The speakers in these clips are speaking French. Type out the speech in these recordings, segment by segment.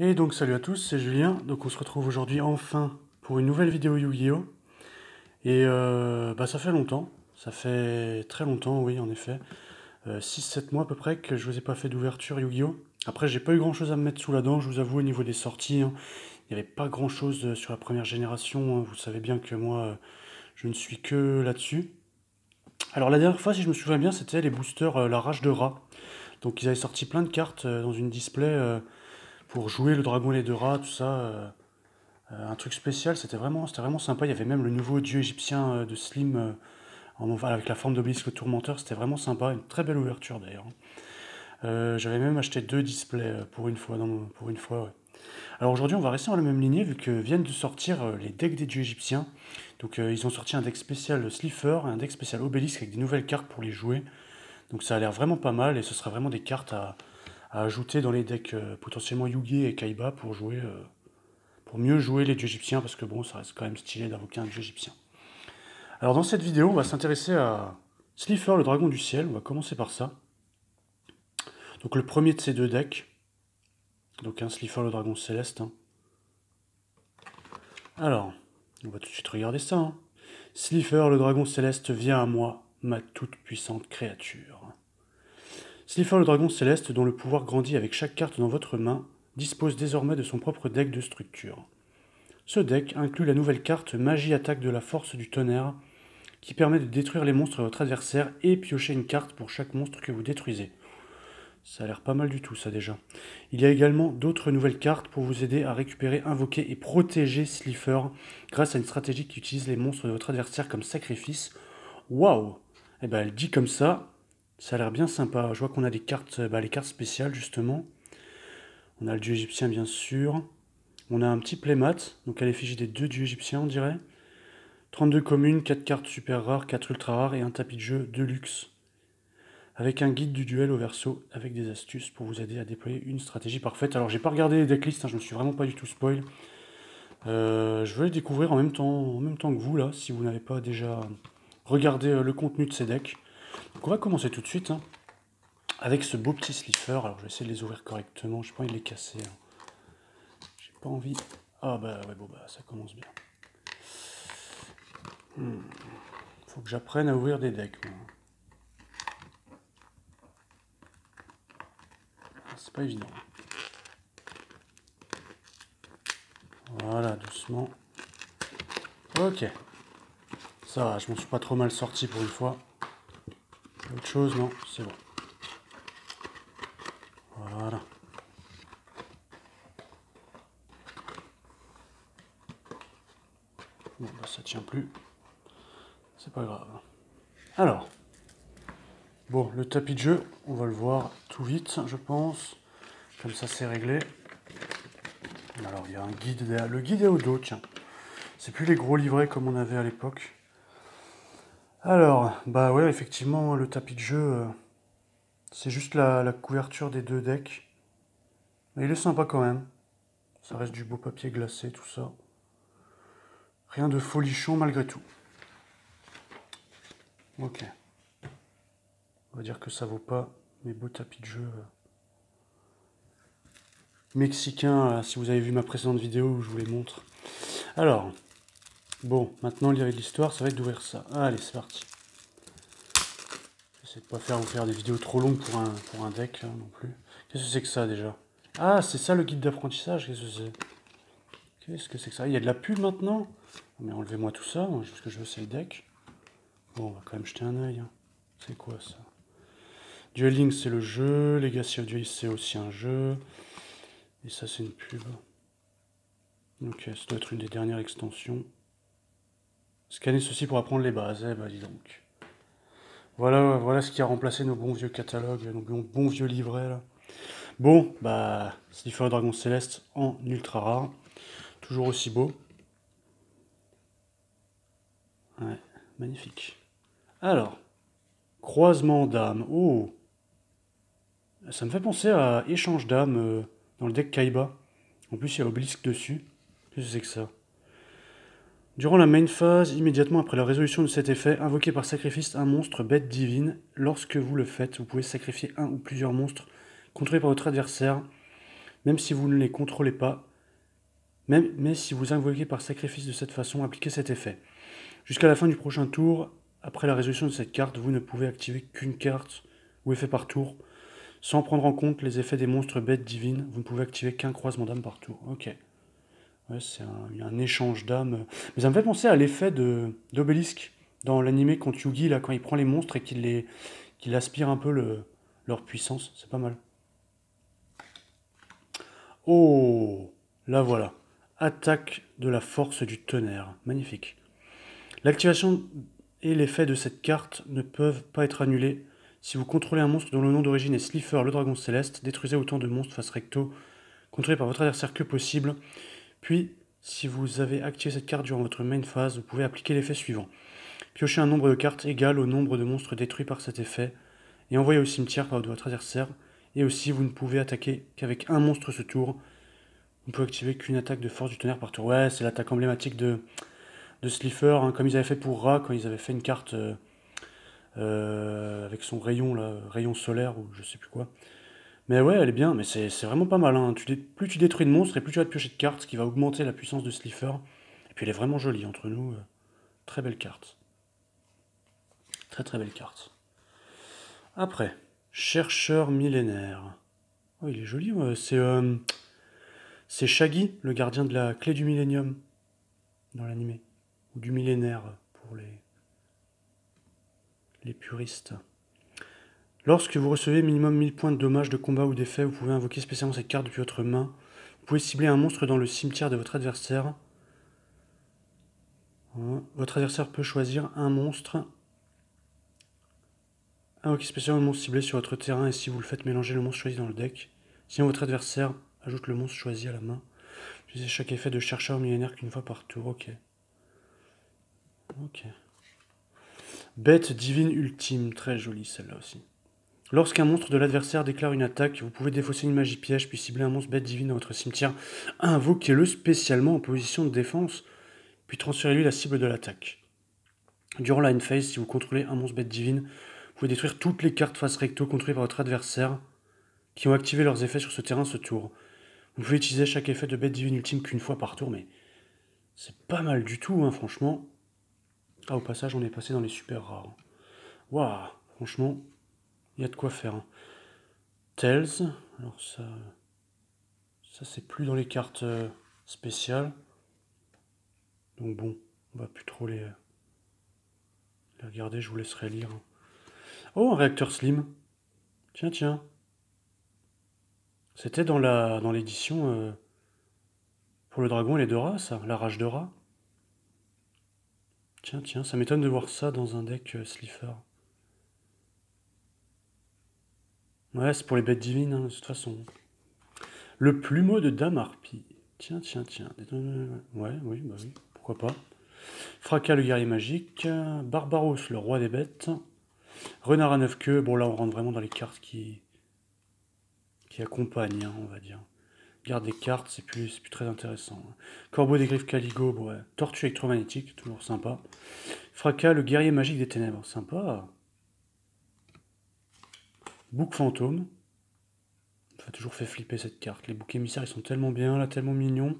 Et donc salut à tous, c'est Julien. Donc on se retrouve aujourd'hui enfin pour une nouvelle vidéo Yu-Gi-Oh! Et ça fait longtemps, ça fait très longtemps, oui en effet. 6-7 mois à peu près que je vous ai pas fait d'ouverture Yu-Gi-Oh! Après j'ai pas eu grand chose à me mettre sous la dent, je vous avoue, au niveau des sorties, hein. Il n'y avait pas grand chose sur la première génération, hein. Vous savez bien que moi je ne suis que là-dessus. Alors la dernière fois, si je me souviens bien, c'était les boosters La Rage de Rat. Donc ils avaient sorti plein de cartes dans une display pour jouer le dragon et les deux rats, tout ça. Un truc spécial, c'était vraiment sympa. Il y avait même le nouveau dieu égyptien de Slim avec la forme d'Obélisque le Tourmenteur. C'était vraiment sympa, une très belle ouverture d'ailleurs. J'avais même acheté deux displays pour une fois, pour une fois, ouais. Alors aujourd'hui, on va rester dans la même lignée vu que viennent de sortir les decks des dieux égyptiens. Donc ils ont sorti un deck spécial Slifer et un deck spécial Obélisque avec des nouvelles cartes pour les jouer. Donc ça a l'air vraiment pas mal et ce sera vraiment des cartes à ajouter dans les decks potentiellement Yugi et Kaiba pour jouer. Pour mieux jouer les dieux égyptiens, parce que bon, ça reste quand même stylé d'invoquer un dieu égyptien. Alors dans cette vidéo, on va s'intéresser à Slifer, le dragon du ciel, on va commencer par ça. Donc le premier de ces deux decks, donc un Slifer, le dragon céleste. Hein. Alors, on va tout de suite regarder ça. Hein. Slifer, le dragon céleste, viens à moi, ma toute puissante créature. Slifer, le dragon céleste, dont le pouvoir grandit avec chaque carte dans votre main, dispose désormais de son propre deck de structure. Ce deck inclut la nouvelle carte Magie attaque de la force du tonnerre, qui permet de détruire les monstres de votre adversaire et piocher une carte pour chaque monstre que vous détruisez. Ça a l'air pas mal du tout ça déjà. Il y a également d'autres nouvelles cartes pour vous aider à récupérer, invoquer et protéger Slifer grâce à une stratégie qui utilise les monstres de votre adversaire comme sacrifice. Waouh! Eh ben elle dit comme ça a l'air bien sympa. Je vois qu'on a des cartes, les cartes spéciales justement. On a le dieu égyptien bien sûr. On a un petit playmat, donc à l'effigie des deux dieux égyptiens on dirait. 32 communes, 4 cartes super rares, 4 ultra rares et un tapis de jeu de luxe. Avec un guide du duel au verso, avec des astuces pour vous aider à déployer une stratégie parfaite. Alors j'ai pas regardé les decklists, hein, je me suis vraiment pas du tout spoil. Je veux les découvrir en même temps que vous là, si vous n'avez pas déjà regardé le contenu de ces decks. Donc on va commencer tout de suite hein, avec ce beau petit Slifer. Alors je vais essayer de les ouvrir correctement, j'ai pas envie de les casser. Hein. J'ai pas envie. Ah bah ouais bon bah ça commence bien. Faut que j'apprenne à ouvrir des decks moi. C'est pas évident. Voilà, doucement. Ok. Ça va, je m'en suis pas trop mal sorti pour une fois. Autre chose, non, c'est bon. Voilà. Bon, bah ça tient plus. C'est pas grave. Alors. Bon, le tapis de jeu, on va le voir tout vite, je pense. Comme ça, c'est réglé. Alors, il y a un guide derrière. Le guide est au dos, tiens. C'est plus les gros livrets comme on avait à l'époque. Alors, bah ouais, effectivement, le tapis de jeu, c'est juste la couverture des deux decks. Mais il est sympa quand même. Ça reste du beau papier glacé, tout ça. Rien de folichon malgré tout. Ok. On va dire que ça vaut pas mes beaux tapis de jeu mexicains, si vous avez vu ma précédente vidéo où je vous les montre. Alors, bon, maintenant l'idée de l'histoire, ça va être d'ouvrir ça. Allez, c'est parti. J'essaie de pas vous faire des vidéos trop longues pour un deck, là, non plus. Qu'est-ce que c'est que ça, déjà? Ah, c'est ça le guide d'apprentissage, qu'est-ce que c'est? Qu'est-ce que c'est que ça? Il y a de la pub maintenant? Mais enlevez-moi tout ça, moi, ce que je veux, c'est le deck. Bon, on va quand même jeter un œil. Hein. C'est quoi, ça? Duel Links, c'est le jeu. Legacy of Duelist, c'est aussi un jeu. Et ça, c'est une pub. Ok, ça doit être une des dernières extensions. Scanner ceci pour apprendre les bases. Eh ben, dis donc. Voilà ce qui a remplacé nos bons vieux catalogues, nos bons vieux livrets, là. Bon, bah, Slifer Dragon Céleste en ultra rare. Toujours aussi beau. Ouais, magnifique. Alors, croisement d'âme. Oh! Ça me fait penser à échange d'âme dans le deck Kaiba. En plus, il y a Obélisque dessus. Qu'est-ce que c'est que ça? Durant la main phase, immédiatement après la résolution de cet effet, invoquez par sacrifice un monstre bête divine. Lorsque vous le faites, vous pouvez sacrifier un ou plusieurs monstres contrôlés par votre adversaire. même si vous ne les contrôlez pas, mais si vous invoquez par sacrifice de cette façon, appliquez cet effet. Jusqu'à la fin du prochain tour, après la résolution de cette carte, vous ne pouvez activer qu'une carte ou effet par tour. Sans prendre en compte les effets des monstres bêtes divines, vous ne pouvez activer qu'un croisement d'âme par tour. Ok. Ouais, il y a un échange d'âmes. Mais ça me fait penser à l'effet d'Obélisque dans l'animé contre Yugi, là, quand il prend les monstres et qu'il aspire un peu leur puissance. C'est pas mal. Oh, là voilà. Attaque de la force du tonnerre. Magnifique. L'activation et l'effet de cette carte ne peuvent pas être annulés. Si vous contrôlez un monstre dont le nom d'origine est Slifer, le dragon céleste, détruisez autant de monstres face recto contrôlés par votre adversaire que possible. Puis, si vous avez activé cette carte durant votre main phase, vous pouvez appliquer l'effet suivant. Piochez un nombre de cartes égal au nombre de monstres détruits par cet effet et envoyez au cimetière par votre adversaire. Et aussi, vous ne pouvez attaquer qu'avec un monstre ce tour. Vous ne pouvez activer qu'une attaque de force du tonnerre par tour. Ouais, c'est l'attaque emblématique de Slifer, hein, comme ils avaient fait pour Ra quand ils avaient fait une carte avec son rayon, là, rayon solaire ou je sais plus quoi. Mais ouais, elle est bien, mais c'est vraiment pas mal, hein. Plus tu détruis de monstres et plus tu vas te piocher de cartes, ce qui va augmenter la puissance de Slifer. Et puis elle est vraiment jolie entre nous. Très belle carte. Très très belle carte. Après, chercheur millénaire. Oh, il est joli, ouais. C'est Shaggy, le gardien de la clé du millénium dans l'animé. Ou du millénaire pour les puristes. Lorsque vous recevez minimum 1000 points de dommages de combat ou d'effet, vous pouvez invoquer spécialement cette carte depuis votre main. Vous pouvez cibler un monstre dans le cimetière de votre adversaire. Votre adversaire peut choisir un monstre. Invoquer spécialement un monstre ciblé sur votre terrain et si vous le faites mélanger le monstre choisi dans le deck. Sinon votre adversaire ajoute le monstre choisi à la main. Utilisez chaque effet de chercheur millénaire qu'une fois par tour. Ok. Ok. Bête divine ultime. Très jolie celle-là aussi. Lorsqu'un monstre de l'adversaire déclare une attaque, vous pouvez défausser une magie piège puis cibler un monstre bête divine dans votre cimetière. Invoquez-le spécialement en position de défense, puis transférez-lui la cible de l'attaque. Durant la end phase, si vous contrôlez un monstre bête divine, vous pouvez détruire toutes les cartes face recto contrôlées par votre adversaire qui ont activé leurs effets sur ce terrain ce tour. Vous pouvez utiliser chaque effet de bête divine ultime qu'une fois par tour, mais c'est pas mal du tout, hein, franchement. Ah, au passage, on est passé dans les super rares. Waouh, franchement, il y a de quoi faire. Hein. Tails, alors ça c'est plus dans les cartes spéciales. Donc bon, on va plus trop les regarder, je vous laisserai lire. Oh, un réacteur slim. Tiens, tiens. C'était dans l'édition pour le dragon et les deux rats, ça, la rage de rat. Tiens, tiens, ça m'étonne de voir ça dans un deck Slifer. Ouais, c'est pour les bêtes divines, hein, de toute façon. Le plumeau de Dame Harpie. Tiens, tiens, tiens. Ouais, oui, bah oui, pourquoi pas. Fracas le guerrier magique. Barbaros le roi des bêtes. Renard à 9 queues. Bon, là, on rentre vraiment dans les cartes qui accompagnent, hein, on va dire. Garde des cartes, c'est plus très intéressant. Corbeau des griffes Caligo, bon, ouais. Tortue électromagnétique, toujours sympa. Fracas, le guerrier magique des ténèbres, sympa. Bouc fantôme. Ça a toujours fait flipper cette carte. Les boucs émissaires, ils sont tellement bien, là, tellement mignons.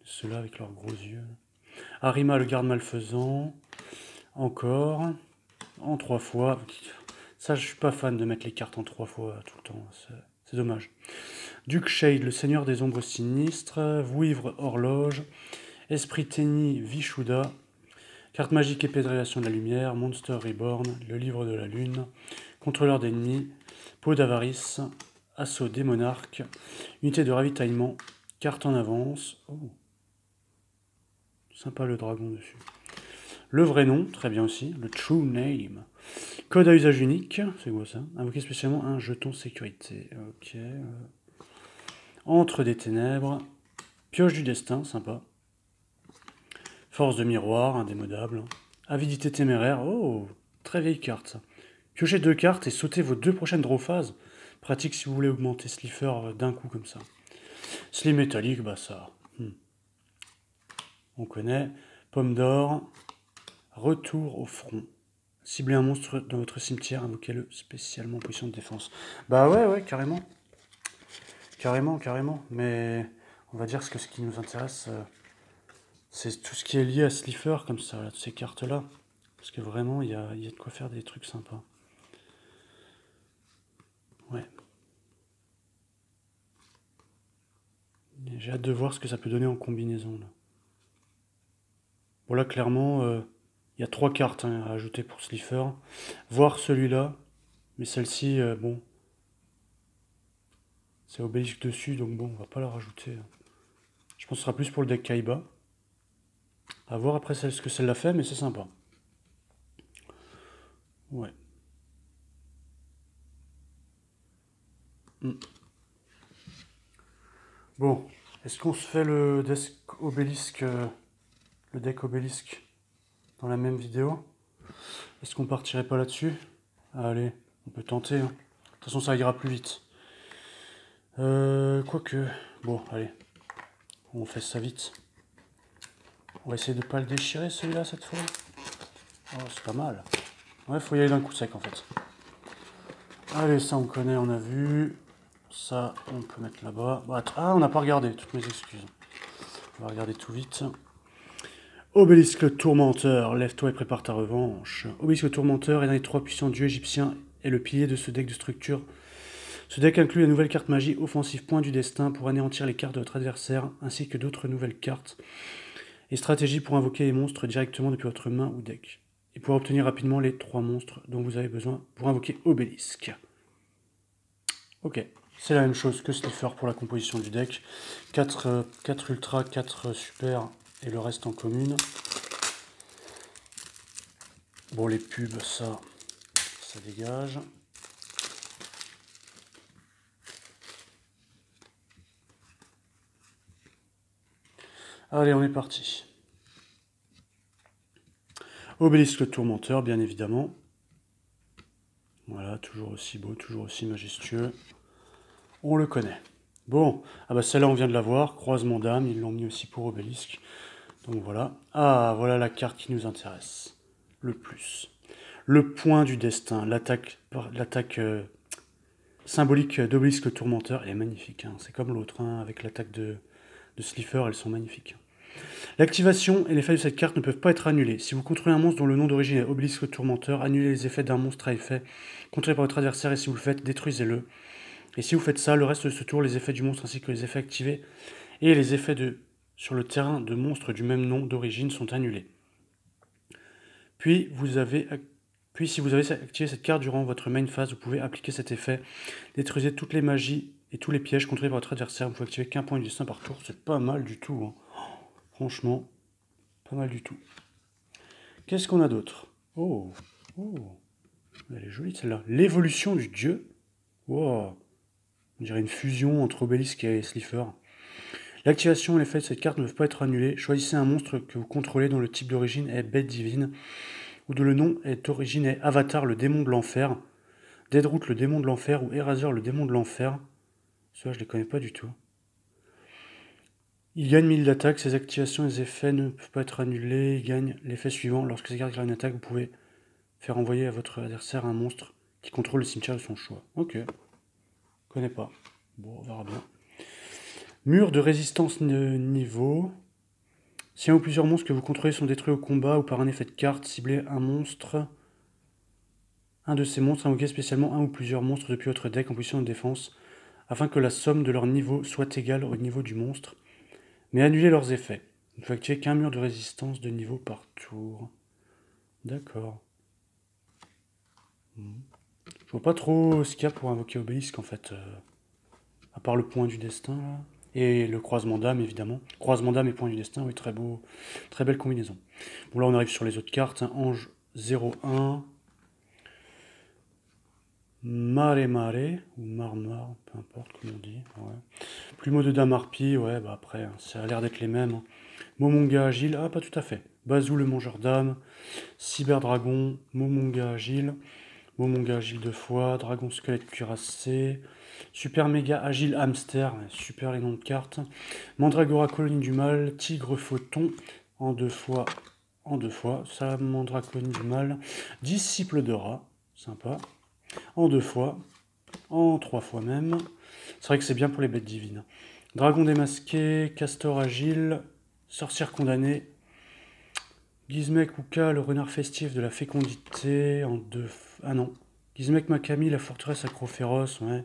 Ceux-là avec leurs gros yeux. Arima, le garde malfaisant. Encore. En 3 fois. Ça, je suis pas fan de mettre les cartes en 3 fois tout le temps. C'est dommage. Duc Shade, le seigneur des ombres sinistres. Vouivre horloge. Esprit Tenny, Vishuda. Carte magique épée de révélation de la lumière. Monster Reborn, le livre de la lune. Contrôleur d'ennemis. Peau d'avarice. Assaut des monarques. Unité de ravitaillement. Carte en avance. Oh. Sympa le dragon dessus. Le vrai nom, très bien aussi. Le true name. Code à usage unique. C'est quoi ça? Invoquer spécialement un jeton sécurité. Ok. Entre des ténèbres. Pioche du destin, sympa. Force de miroir, indémodable. Avidité téméraire. Oh, très vieille carte ça. Piochez 2 cartes et sautez vos 2 prochaines draw phases. Pratique si vous voulez augmenter Slifer d'un coup comme ça. Slim métallique, bah ça. On connaît. Pomme d'or. Retour au front. Ciblez un monstre dans votre cimetière, invoquez-le spécialement en position de défense. Bah ouais, carrément. carrément, carrément. Mais on va dire que ce qui nous intéresse, c'est tout ce qui est lié à Slifer, comme ça, là, ces cartes-là. Parce que vraiment, il y a de quoi faire des trucs sympas. Ouais. J'ai hâte de voir ce que ça peut donner en combinaison, là. Bon, là, clairement, il y a 3 cartes hein, à ajouter pour Slifer. Voir celui-là. Mais celle-ci, bon, c'est obélisque dessus, donc bon, on va pas la rajouter. Je pense que ce sera plus pour le deck Kaiba. À voir après ce que celle-là fait, mais c'est sympa. Ouais. Bon, est-ce qu'on se fait le deck obélisque dans la même vidéo? Est-ce qu'on partirait pas là-dessus? Allez, on peut tenter. Hein. De toute façon, ça ira plus vite. Quoique... Bon, allez. On fait ça vite. On va essayer de pas le déchirer, celui-là, cette fois. Oh, c'est pas mal. Ouais, faut y aller d'un coup sec, en fait. Allez, ça, on connaît, on a vu. Ça, on peut mettre là-bas. Ah, on n'a pas regardé, toutes mes excuses. On va regarder tout vite. Obélisque le Tourmenteur, lève-toi et prépare ta revanche. Obélisque le Tourmenteur est l'un des 3 puissants dieux égyptiens et le pilier de ce deck de structure. Ce deck inclut la nouvelle carte magie offensive Point du Destin pour anéantir les cartes de votre adversaire, ainsi que d'autres nouvelles cartes et stratégies pour invoquer les monstres directement depuis votre main ou deck, et pour obtenir rapidement les 3 monstres dont vous avez besoin pour invoquer Obélisque. Ok, c'est la même chose que Slifer pour la composition du deck. 4 ultra, 4 super et le reste en commune. Bon, les pubs, ça dégage. Allez, on est parti. Obélisque le Tourmenteur, bien évidemment. Voilà, toujours aussi beau, toujours aussi majestueux. On le connaît. Bon, ah bah celle-là on vient de la voir, croisement d'âme, ils l'ont mis aussi pour Obélisque. Donc voilà. Ah, voilà la carte qui nous intéresse le plus. Le point du destin, l'attaque symbolique d'Obélisque le Tourmenteur, elle est magnifique. Hein. C'est comme l'autre, hein, avec l'attaque de Slifer, elles sont magnifiques. L'activation et l'effet de cette carte ne peuvent pas être annulés. Si vous contrôlez un monstre dont le nom d'origine est Obélisque le Tourmenteur, annulez les effets d'un monstre à effet contrôlé par votre adversaire et si vous le faites, détruisez-le. Et si vous faites ça, le reste de ce tour, les effets du monstre ainsi que les effets activés et les effets sur le terrain de monstres du même nom d'origine sont annulés. Puis, si vous avez activé cette carte durant votre main phase, vous pouvez appliquer cet effet. Détruisez toutes les magies et tous les pièges contrôlés par votre adversaire. Vous pouvez activer qu'un point de destin par tour. C'est pas mal du tout. Hein. Franchement, pas mal du tout. Qu'est-ce qu'on a d'autre? Oh, elle est jolie celle-là. L'évolution du dieu. Wow. On dirait une fusion entre Obélisque et Slifer. L'activation et l'effet de cette carte ne peuvent pas être annulés. Choisissez un monstre que vous contrôlez dont le type d'origine est bête divine ou dont le nom d'origine est Avatar le démon de l'enfer, Deadroot le démon de l'enfer ou Eraser le démon de l'enfer. Ceux-là je les connais pas du tout. Il gagne 1000 d'attaque, ses activations et ses effets ne peuvent pas être annulés. Il gagne l'effet suivant. Lorsque ces cartes gagnent une attaque, vous pouvez faire envoyer à votre adversaire un monstre qui contrôle le cimetière de son choix. Ok. Connais pas. Bon, on verra bien. Mur de résistance niveau. Si un ou plusieurs monstres que vous contrôlez sont détruits au combat ou par un effet de carte, ciblez un monstre. Un de ces monstres, invoquez spécialement un ou plusieurs monstres depuis votre deck en position de défense, afin que la somme de leur niveau soit égale au niveau du monstre, mais annulez leurs effets. Il ne faut activer qu'un mur de résistance de niveau par tour. D'accord. Je vois pas trop ce qu'il y a pour invoquer Obélisque en fait. À part le point du destin là. Et le croisement d'âme évidemment. Croisement d'âme et point du destin, oui, très beau. Très belle combinaison. Bon là on arrive sur les autres cartes. Hein. Ange 01. Mare Mare, ou Marmar, peu importe comment on dit. Ouais. Plumeau de dame harpie, ouais, bah après, hein, ça a l'air d'être les mêmes. Hein. Momonga agile, ah pas tout à fait. Bazou le mangeur d'âme, Cyberdragon, Momonga agile 2 fois, Dragon squelette cuirassé, Super méga agile hamster, super les noms de cartes. Mandragora colonie du mal, Tigre photon, en 2 fois, Salamandra colonie du mal, Disciple de rat, sympa. En 2 fois, en 3 fois même. C'est vrai que c'est bien pour les bêtes divines. Dragon démasqué, castor agile, sorcière condamnée, Gizmek Uka, le renard festif de la fécondité, en deux... Ah non. Gizmek Makami, la forteresse acro-féroce, ouais.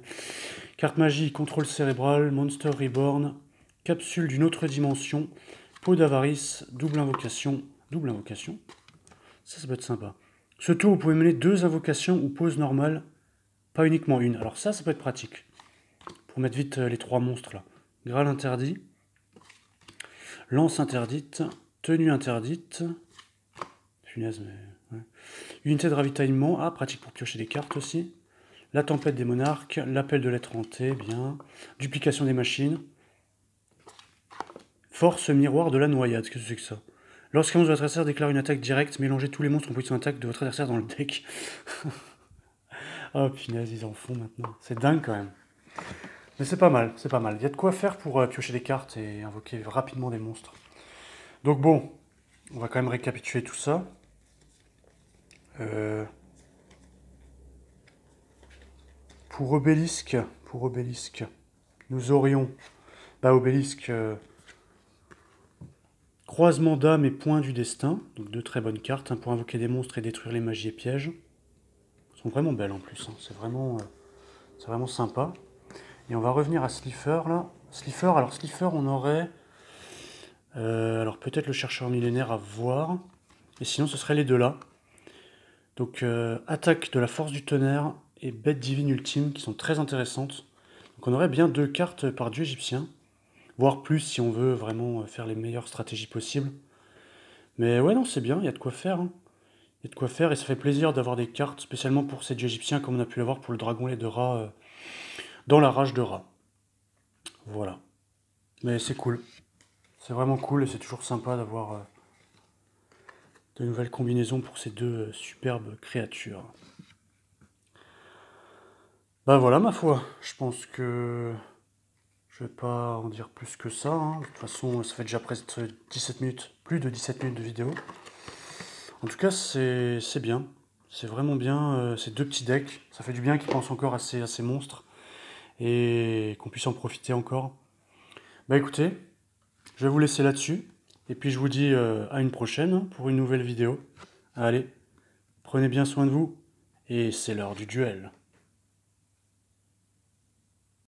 Carte magie, contrôle cérébral, Monster Reborn, capsule d'une autre dimension, peau d'avarice, double invocation. Double invocation? Ça peut être sympa. Ce tour, vous pouvez mener 2 invocations ou poses normales, pas uniquement une. Alors ça peut être pratique. Pour mettre vite les 3 monstres là. Graal interdit, lance interdite, tenue interdite. Punaise, mais... ouais. Unité de ravitaillement, ah, pratique pour piocher des cartes aussi. La tempête des monarques, l'appel de l'être hanté, bien. Duplication des machines. Force miroir de la noyade, qu'est-ce que c'est que ça? Lorsqu'un monstre de votre adversaire déclare une attaque directe, mélangez tous les monstres en position d'attaque de votre adversaire dans le deck. Oh punaise, ils en font maintenant. C'est dingue quand même. Mais c'est pas mal, c'est pas mal. Il y a de quoi faire pour piocher des cartes et invoquer rapidement des monstres. Donc bon, on va quand même récapituler tout ça. Pour Obélisque, nous aurions Obélisque, croisement d'âme et point du destin, donc 2 très bonnes cartes pour invoquer des monstres et détruire les magies et pièges. Elles sont vraiment belles en plus, c'est vraiment sympa. Et on va revenir à Slifer là. Slifer, on aurait alors peut-être le chercheur millénaire à voir, et sinon ce serait les deux là. Donc attaque de la force du tonnerre et bête divine ultime qui sont très intéressantes. Donc on aurait bien 2 cartes par dieu égyptien, voire plus si on veut vraiment faire les meilleures stratégies possibles. Mais ouais non c'est bien, il y a de quoi faire. Hein. Il y a de quoi faire et ça fait plaisir d'avoir des cartes spécialement pour ces dieux égyptiens comme on a pu l'avoir pour le dragon lait de Ra dans la rage de Ra. Voilà. Mais c'est cool. C'est vraiment cool et c'est toujours sympa d'avoir de nouvelles combinaisons pour ces 2 superbes créatures. Bah voilà ma foi, je pense que je vais pas en dire plus que ça. Hein. De toute façon, ça fait déjà presque 17 minutes, plus de 17 minutes de vidéo. En tout cas, c'est bien. C'est vraiment bien, ces 2 petits decks. Ça fait du bien qu'ils pensent encore à ces monstres et qu'on puisse en profiter encore. Bah écoutez, je vais vous laisser là-dessus. Et puis je vous dis à une prochaine pour une nouvelle vidéo. Allez, prenez bien soin de vous. Et c'est l'heure du duel.